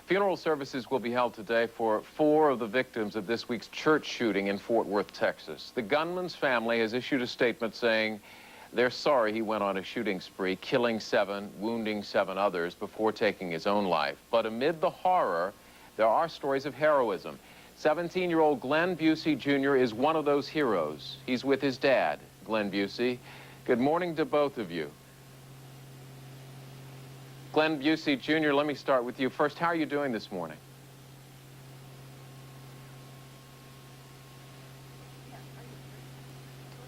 Funeral services will be held today for 4 of the victims of this week's church shooting in Fort Worth, Texas. The gunman's family has issued a statement saying they're sorry he went on a shooting spree, killing 7, wounding 7 others before taking his own life. But amid the horror, there are stories of heroism. 17-year-old Glenn Busey Jr. is one of those heroes. He's with his dad, Glenn Busey. Good morning to both of you. Glenn Busey Jr., let me start with you. First, how are you doing this morning?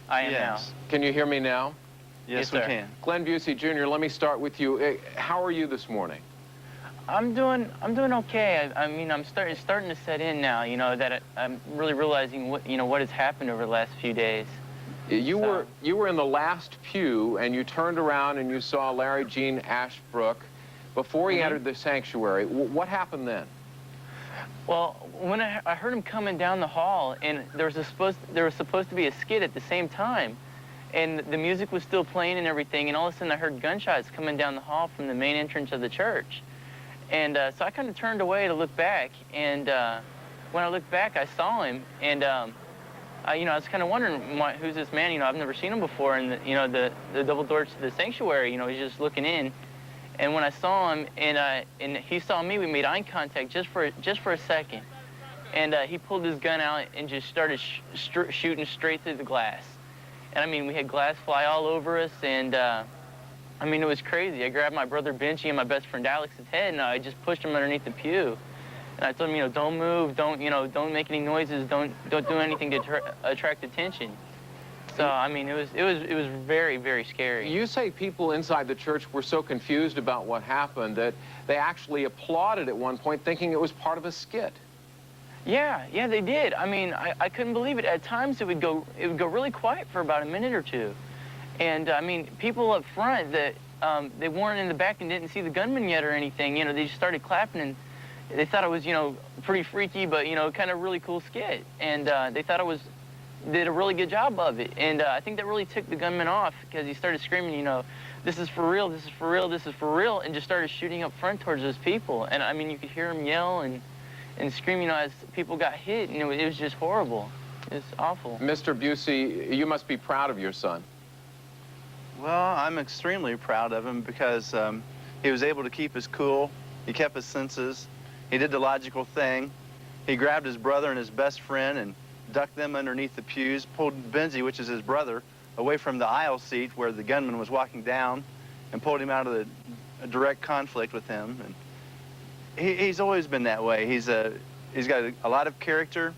I am now. Can you hear me now? Yes, we can. Glenn Busey Jr., let me start with you. How are you this morning? I'm doing okay. I mean, it's starting to set in now, you know, that I'm really realizing what has happened over the last few days. You were in the last pew, and you turned around and you saw Larry Gene Ashbrook before he entered the sanctuary. What happened then? Well, when I heard him coming down the hall, and there was supposed to be a skit at the same time, and the music was still playing and everything, and all of a sudden I heard gunshots coming down the hall from the main entrance of the church. And so I kind of turned away to look back, and when I looked back, I saw him, and I was kind of wondering, who's this man? You know, I've never seen him before, and the double doors to the sanctuary, you know, he's just looking in. And when I saw him, and he saw me, we made eye contact just for a second. And he pulled his gun out and just started shooting straight through the glass. And I mean, we had glass fly all over us, and I mean, it was crazy. I grabbed my brother Benji and my best friend Alex's head, and I just pushed him underneath the pew. And I told him, you know, don't move, don't make any noises, don't do anything to attract attention. So I mean, it was very, very scary. You say people inside the church were so confused about what happened that they actually applauded at one point, thinking it was part of a skit. Yeah, they did. I mean, I couldn't believe it. At times, it would go really quiet for about a minute or two, and I mean, people up front that they weren't in the back and didn't see the gunman yet or anything. You know, they just started clapping, and they thought it was, you know, pretty freaky, but you know, kind of really cool skit, and they thought did a really good job of it. And I think that really ticked the gunman off, because he started screaming, you know, this is for real, this is for real, this is for real, and just started shooting up front towards those people. And I mean, you could hear him yell and scream, you know, as people got hit. You know, it was just horrible. It's awful. Mr. Busey, you must be proud of your son. Well, I'm extremely proud of him, because he was able to keep his cool. He kept his senses. He did the logical thing. He grabbed his brother and his best friend and ducked them underneath the pews, pulled Benji, which is his brother, away from the aisle seat where the gunman was walking down, and pulled him out of the direct conflict with him. And he's always been that way. He's got a lot of character,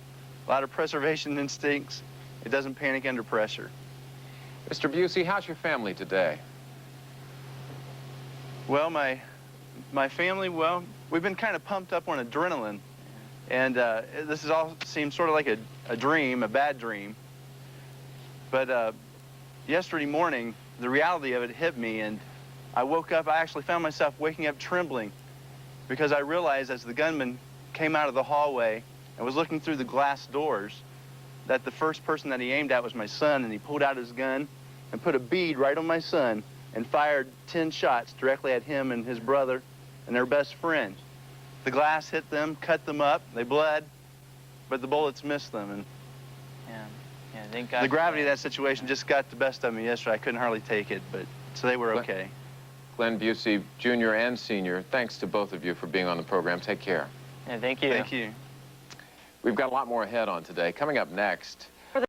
a lot of preservation instincts. He doesn't panic under pressure. Mr. Busey, how's your family today? Well, my family, well, we've been kind of pumped up on adrenaline. And this has all seemed sort of like a dream, a bad dream. But yesterday morning, the reality of it hit me, and I woke up. I actually found myself waking up trembling, because I realized as the gunman came out of the hallway and was looking through the glass doors, that the first person that he aimed at was my son, and he pulled out his gun and put a bead right on my son and fired 10 shots directly at him and his brother and their best friend. The glass hit them, cut them up, they bled, but the bullets missed them. And yeah, thank God. The gravity of that situation just got the best of me yesterday. I couldn't hardly take it, but so they were okay. Glenn Busey, Jr. and Sr., thanks to both of you for being on the program. Take care. Yeah, thank you. Thank you. We've got a lot more ahead on today. Coming up next,